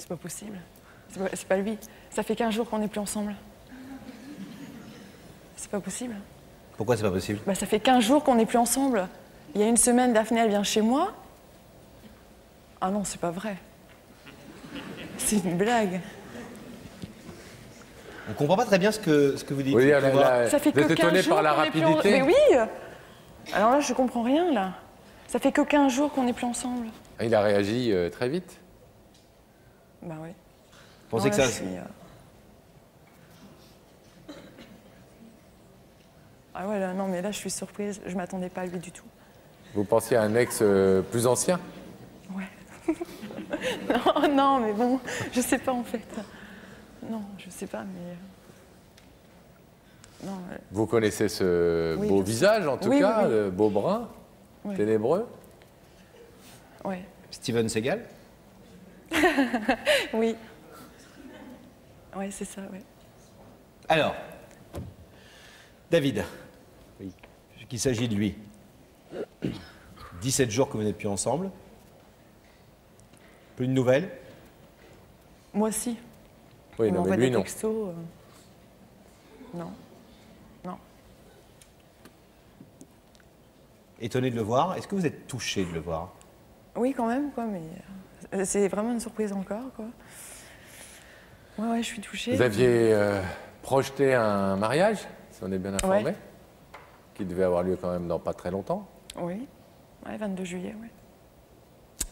C'est pas possible. C'est pas lui. Ça fait 15 jours qu'on n'est plus ensemble. C'est pas possible. Pourquoi c'est pas possible? Bah, ça fait 15 jours qu'on n'est plus ensemble. Il y a une semaine, Daphné, elle vient chez moi. Ah non, c'est pas vrai. C'est une blague. On comprend pas très bien ce que vous dites. Oui, Ça fait vous êtes que 15 étonné jours par la qu'on n'est plus en- rapidité. Mais oui. Alors là, je comprends rien, là. Ça fait que 15 jours qu'on n'est plus ensemble. Il a réagi très vite. Bah oui. Vous pensez que Non, ça... là, je suis, Ah ouais, là, non, mais là, je suis surprise. Je m'attendais pas à lui du tout. Vous pensiez à un ex plus ancien? Ouais. Non, non, mais bon, je sais pas, en fait. Non, je sais pas, mais... Non, Vous connaissez ce Oui, beau bien sûr. visage, en tout Oui, cas, oui, oui. le beau brun, Oui. ténébreux? ouais. Steven Seagal? Oui. Ouais, c'est ça, ouais. Alors, David, qu'il s'agit de lui. 17 jours que vous n'êtes plus ensemble. Plus de nouvelles. Moi aussi. Oui, Il non, mais m'envoie lui, des non. textos. Non. Non. Étonné de le voir. Est-ce que vous êtes touché de le voir? Oui, quand même, quoi, mais c'est vraiment une surprise encore, quoi. Ouais, ouais, je suis touchée. Vous aviez projeté un mariage, si on est bien informé, Ouais. qui devait avoir lieu quand même dans pas très longtemps. Oui. Ouais, 22 juillet, ouais.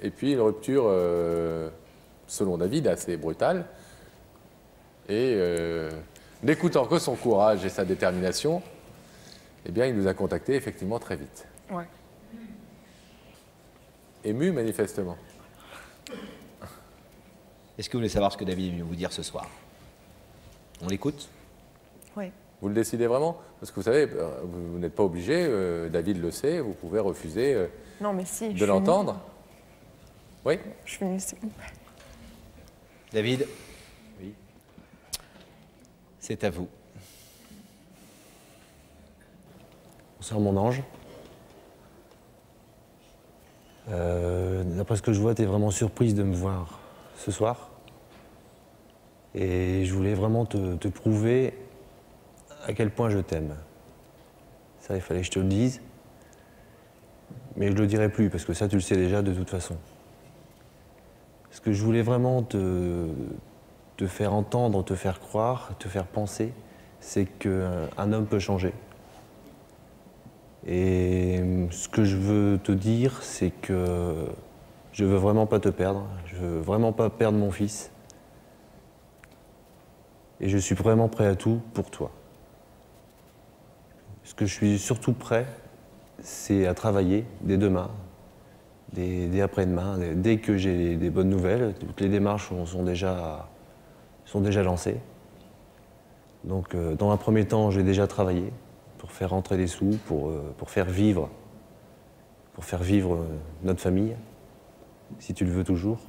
Et puis une rupture, selon David, assez brutale. Et n'écoutant que son courage et sa détermination, eh bien, il nous a contactés effectivement très vite. Ouais. Ému, manifestement. Est-ce que vous voulez savoir ce que David est venu vous dire ce soir? On l'écoute? Ouais. Vous le décidez vraiment? Parce que vous savez, vous n'êtes pas obligé, David le sait, vous pouvez refuser Non, mais si. de l'entendre. Oui? Je suis venue. David? Oui. C'est à vous. Bonsoir mon ange. D'après ce que je vois, tu es vraiment surprise de me voir ce soir. Et je voulais vraiment te prouver à quel point je t'aime. Ça, il fallait que je te le dise. Mais je le dirai plus, parce que ça, tu le sais déjà de toute façon. Ce que je voulais vraiment te faire entendre, te faire croire, te faire penser, c'est qu'un homme peut changer. Et ce que je veux te dire, c'est que je veux vraiment pas te perdre. Je veux vraiment pas perdre mon fils. Et je suis vraiment prêt à tout pour toi. Ce que je suis surtout prêt, c'est à travailler dès demain, dès après-demain, dès que j'ai des bonnes nouvelles. Toutes les démarches sont déjà lancées. Donc, dans un premier temps, j'ai déjà travaillé pour faire rentrer des sous, pour faire vivre notre famille, si tu le veux toujours.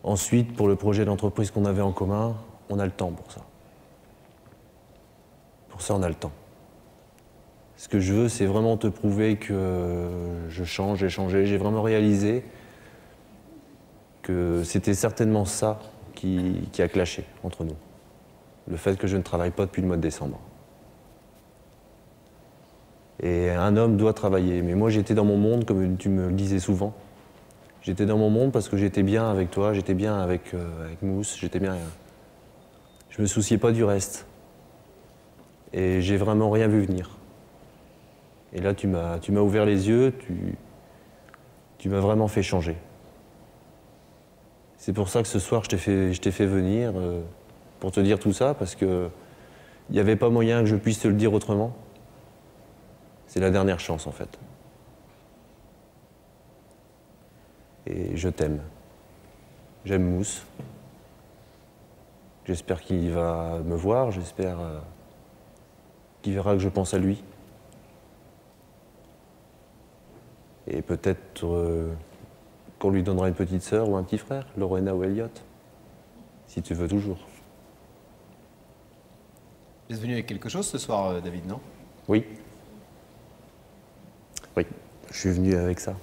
Ensuite, pour le projet d'entreprise qu'on avait en commun, on a le temps pour ça. Pour ça, on a le temps. Ce que je veux, c'est vraiment te prouver que je change, j'ai changé. J'ai vraiment réalisé que c'était certainement ça qui a clashé entre nous. Le fait que je ne travaille pas depuis le mois de décembre. Et un homme doit travailler. Mais moi, j'étais dans mon monde, comme tu me le disais souvent. J'étais dans mon monde parce que j'étais bien avec toi, j'étais bien avec Mousse, j'étais bien... Je me souciais pas du reste. Et j'ai vraiment rien vu venir. Et là, tu m'as ouvert les yeux, tu m'as vraiment fait changer. C'est pour ça que ce soir, je t'ai fait venir pour te dire tout ça, parce que il n'y avait pas moyen que je puisse te le dire autrement. C'est la dernière chance, en fait. Et je t'aime. J'aime Mousse. J'espère qu'il va me voir, j'espère qu'il verra que je pense à lui. Et peut-être qu'on lui donnera une petite sœur ou un petit frère, Lorena ou Elliot, si tu veux toujours. Vous êtes venu avec quelque chose ce soir, David, non? Oui. Oui, je suis venu avec ça.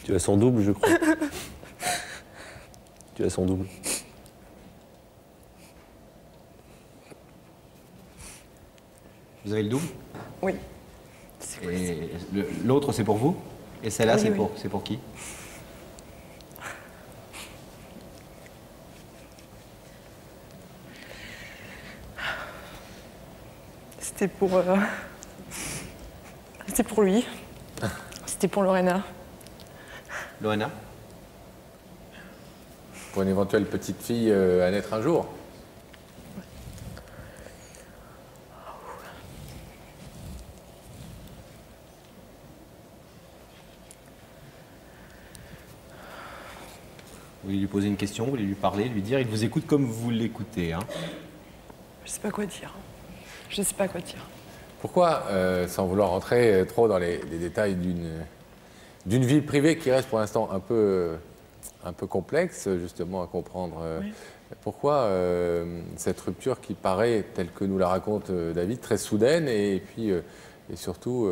Tu as son double, je crois. Tu as son double. Vous avez le double? Oui. Et l'autre, c'est pour vous? Et celle-là, Oui, oui. c'est pour qui? C'était pour... C'était pour lui. C'était pour Lorena. Loana? Pour une éventuelle petite fille à naître un jour. Vous voulez lui poser une question, vous voulez lui parler, lui dire, il vous écoute comme vous l'écoutez. Hein. Je sais pas quoi dire. Je sais pas quoi dire. Pourquoi, sans vouloir rentrer trop dans les détails d'une vie privée qui reste pour l'instant un peu complexe, justement, à comprendre, Oui. pourquoi cette rupture qui paraît, telle que nous la raconte David, très soudaine et puis et surtout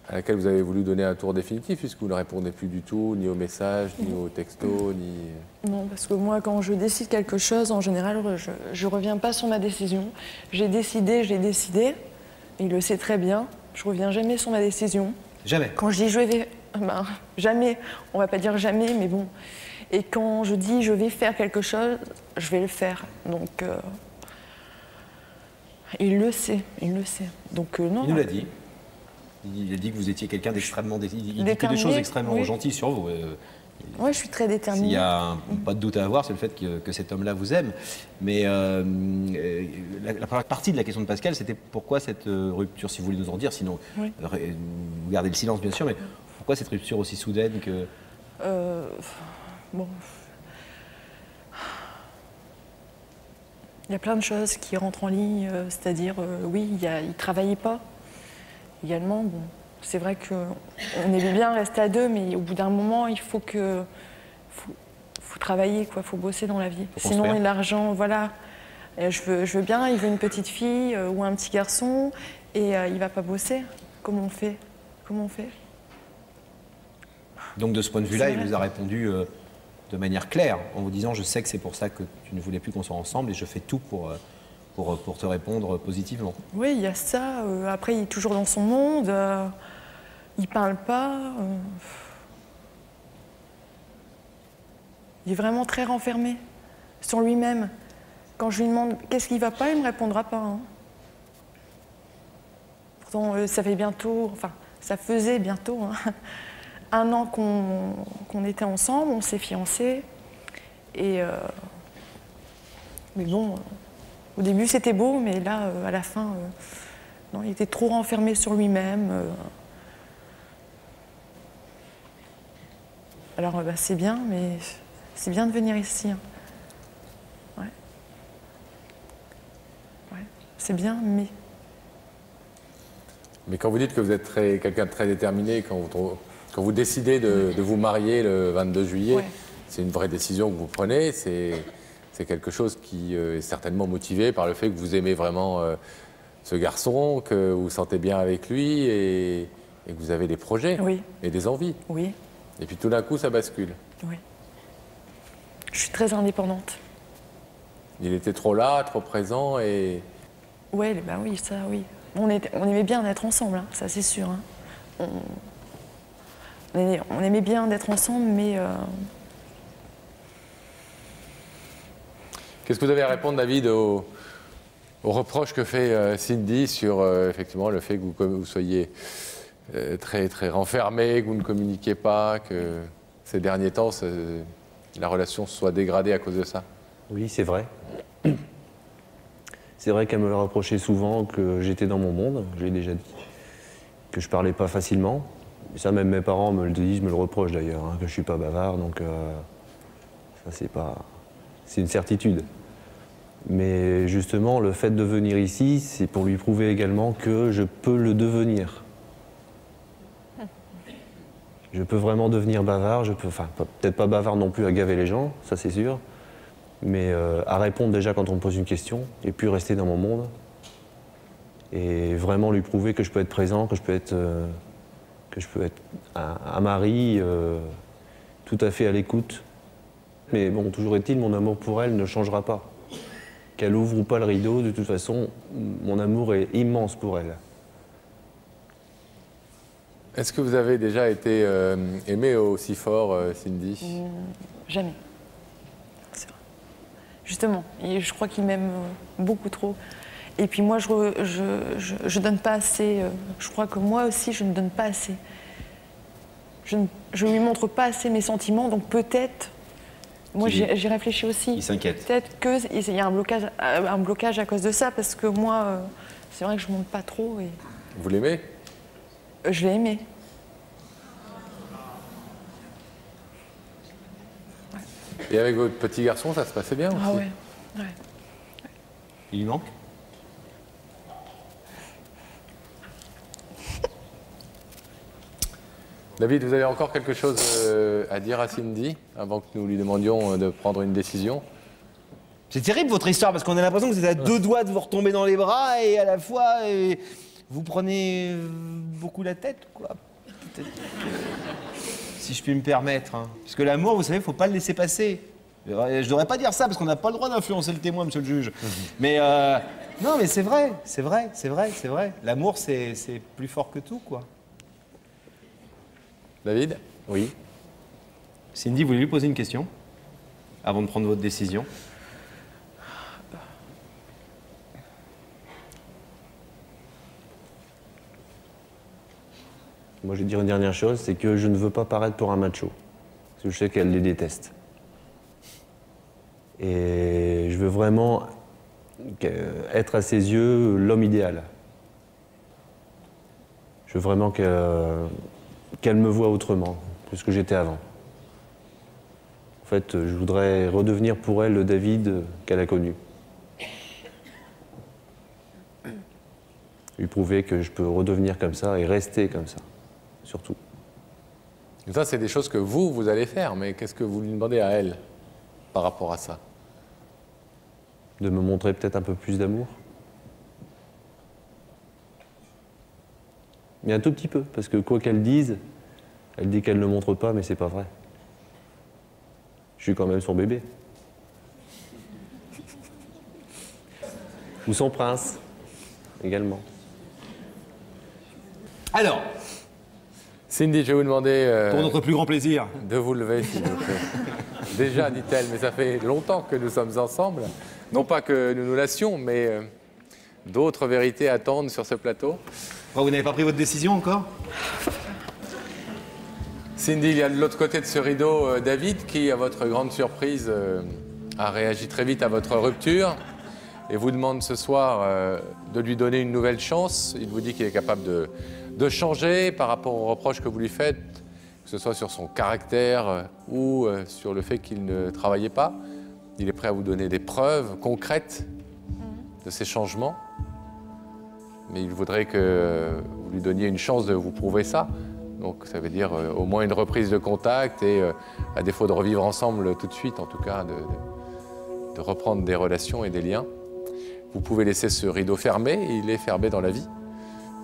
à laquelle vous avez voulu donner un tour définitif, puisque vous ne répondez plus du tout, ni aux messages, ni aux textos, ni... Non, parce que moi, quand je décide quelque chose, en général, je reviens pas sur ma décision. J'ai décidé, j'ai décidé. Il le sait très bien. Je reviens jamais sur ma décision. Jamais. Quand je dis je vais... Ben, jamais. On va pas dire jamais, mais bon. Et quand je dis je vais faire quelque chose, je vais le faire. Donc... il le sait, il le sait. Donc non. Il nous l'a dit. Il a dit que vous étiez quelqu'un d'extrêmement... Il dit que des Déterminé, choses extrêmement oui. gentilles sur vous. Ouais, je suis très S'il déterminée. y a pas de doute à avoir, c'est le fait que cet homme-là vous aime. Mais la première partie de la question de Pascal, c'était pourquoi cette rupture, si vous voulez nous en dire, sinon Oui. vous gardez le silence bien sûr, mais pourquoi cette rupture aussi soudaine que... Bon. Il y a plein de choses qui rentrent en ligne, c'est-à-dire, oui, il ne travaillait pas. Également, bon, c'est vrai qu'on aimait bien rester à deux, mais au bout d'un moment, il faut travailler, quoi, faut bosser dans la vie. Faut Sinon, construire. l'argent, voilà. Et je veux bien, il veut une petite fille ou un petit garçon, et il ne va pas bosser. Comment on fait? Comment on fait? Donc de ce point de vue-là, C'est il vrai. vous a répondu de manière claire, en vous disant « je sais que c'est pour ça que tu ne voulais plus qu'on soit ensemble et je fais tout pour te répondre positivement ». Oui, il y a ça. Après, il est toujours dans son monde. Il parle pas. Il est vraiment très renfermé sur lui-même. Quand je lui demande qu'est-ce qui va pas, il me répondra pas. Hein. Pourtant, ça fait bientôt, enfin, ça faisait bientôt 1 an qu'on était ensemble, on s'est fiancés. Et mais bon, au début c'était beau, mais là, à la fin, non, il était trop renfermé sur lui-même. Alors, bah, c'est bien, mais c'est bien de venir ici. Hein. Ouais. Ouais, c'est bien, mais... Mais quand vous dites que vous êtes quelqu'un de très déterminé, quand vous décidez de vous marier le 22 juillet, Ouais. c'est une vraie décision que vous prenez, c'est quelque chose qui est certainement motivé par le fait que vous aimez vraiment ce garçon, que vous vous sentez bien avec lui et que vous avez des projets Oui. et des envies. Oui, Et puis tout d'un coup, ça bascule. oui. Je suis très indépendante. Il était trop là, trop présent et... Ouais, bah oui, ça, oui. On aimait bien d'être ensemble, hein, ça c'est sûr. Hein. On aimait bien d'être ensemble, mais... Qu'est-ce que vous avez à répondre, David, aux reproches que fait Cindy sur effectivement le fait que vous soyez très, très renfermé, que vous ne communiquiez pas, que ces derniers temps, la relation soit dégradée à cause de ça? Oui, c'est vrai. C'est vrai qu'elle me reprochait souvent que j'étais dans mon monde, je l'ai déjà dit, que je parlais pas facilement. Et ça, même mes parents me le disent, me le reprochent d'ailleurs, hein, que je suis pas bavard, donc ça c'est une certitude. Mais justement, le fait de venir ici, c'est pour lui prouver également que je peux le devenir. Je peux vraiment devenir bavard, je peux, enfin peut-être pas bavard non plus à gaver les gens, ça c'est sûr, mais à répondre déjà quand on me pose une question, et puis rester dans mon monde, et vraiment lui prouver que je peux être présent, que je peux être que je peux être un mari tout à fait à l'écoute. Mais bon, toujours est-il, mon amour pour elle ne changera pas. Qu'elle ouvre ou pas le rideau, de toute façon, mon amour est immense pour elle. Est-ce que vous avez déjà été aimée aussi fort, Cindy? Jamais. C'est vrai. Justement, et je crois qu'il m'aime beaucoup trop. Et puis moi, je donne pas assez. Je crois que moi aussi, je ne donne pas assez. Je ne lui montre pas assez mes sentiments, donc peut-être. Moi, j'ai réfléchi aussi. Il s'inquiète. Peut-être qu'il y a un blocage à cause de ça, parce que moi, c'est vrai que je ne monte pas trop. Et... Vous l'aimez? Je l'ai aimé. Et avec votre petit garçon, ça se passait bien aussi? Ah ouais. Ouais. Il lui manque? David, vous avez encore quelque chose à dire à Cindy avant que nous lui demandions de prendre une décision? C'est terrible votre histoire parce qu'on a l'impression que vous êtes à 2 doigts de vous retomber dans les bras et à la fois vous prenez beaucoup la tête, quoi. Peut-être que- si je puis me permettre. Hein. Parce que l'amour, vous savez, il ne faut pas le laisser passer. Je devrais pas dire ça parce qu'on n'a pas le droit d'influencer le témoin, monsieur le juge. Mais non, mais c'est vrai, c'est vrai, c'est vrai, c'est vrai. L'amour, c'est plus fort que tout, quoi. David? Oui. Cindy, vous voulez lui poser une question avant de prendre votre décision? Moi, je vais dire une dernière chose, c'est que je ne veux pas paraître pour un macho. Parce que je sais qu'elle les déteste. Et je veux vraiment être à ses yeux l'homme idéal. Je veux vraiment qu'elle me voie autrement que ce que j'étais avant. En fait, je voudrais redevenir pour elle le David qu'elle a connu. Lui prouver que je peux redevenir comme ça et rester comme ça, surtout. Ça, c'est des choses que vous allez faire, mais qu'est-ce que vous lui demandez à elle par rapport à ça? De me montrer peut-être un peu plus d'amour. Mais un tout petit peu, parce que quoi qu'elle dise, elle dit qu'elle ne montre pas, mais c'est pas vrai. Je suis quand même son bébé. Ou son prince, également. Alors, Cindy, je vais vous demander pour notre plus grand plaisir. de vous lever, s'il vous plaît. Déjà, dit-elle, mais ça fait longtemps que nous sommes ensemble. Non pas que nous nous lassions, mais d'autres vérités attendent sur ce plateau. Pourquoi vous n'avez pas pris votre décision encore? Cindy, il y a de l'autre côté de ce rideau David qui, à votre grande surprise, a réagi très vite à votre rupture et vous demande ce soir de lui donner une nouvelle chance. Il vous dit qu'il est capable de changer par rapport aux reproches que vous lui faites, que ce soit sur son caractère ou sur le fait qu'il ne travaillait pas. Il est prêt à vous donner des preuves concrètes de ces changements. Mais il voudrait que vous lui donniez une chance de vous prouver ça. Donc ça veut dire au moins une reprise de contact et à défaut de revivre ensemble tout de suite, en tout cas de reprendre des relations et des liens. Vous pouvez laisser ce rideau fermé, il est fermé dans la vie.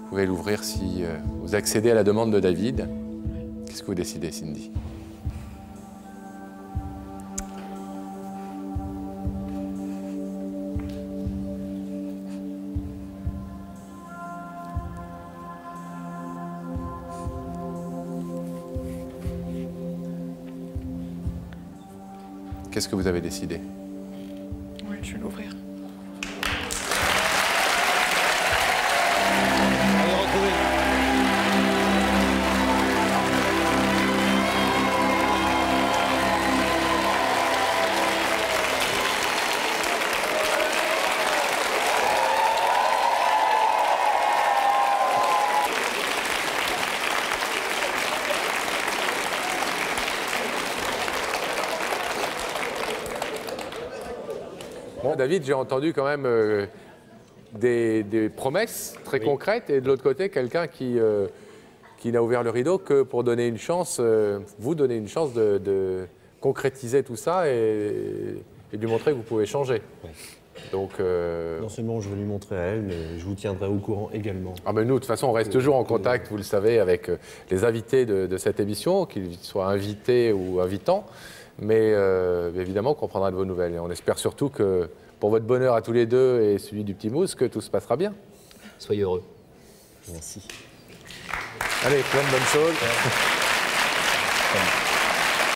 Vous pouvez l'ouvrir si vous accédez à la demande de David. Qu'est-ce que vous décidez, Cindy? Qu'est-ce que vous avez décidé? Oui, je vais l'ouvrir. Allez, retrouvez. Bon, David, j'ai entendu quand même des promesses très concrètes et de l'autre côté, quelqu'un qui n'a ouvert le rideau que pour donner une chance, vous donner une chance de concrétiser tout ça et lui montrer que vous pouvez changer. Oui. Donc, Non seulement je vais lui montrer à elle, mais je vous tiendrai au courant également. ah ben nous, de toute façon, on reste toujours en contact, vous le savez, avec les invités de cette émission, qu'ils soient invités ou invitants. Mais évidemment qu'on prendra de vos nouvelles. Et on espère surtout que, pour votre bonheur à tous les deux et celui du petit Mousse, que tout se passera bien. Soyez heureux. Merci. Allez, plein de bonnes choses.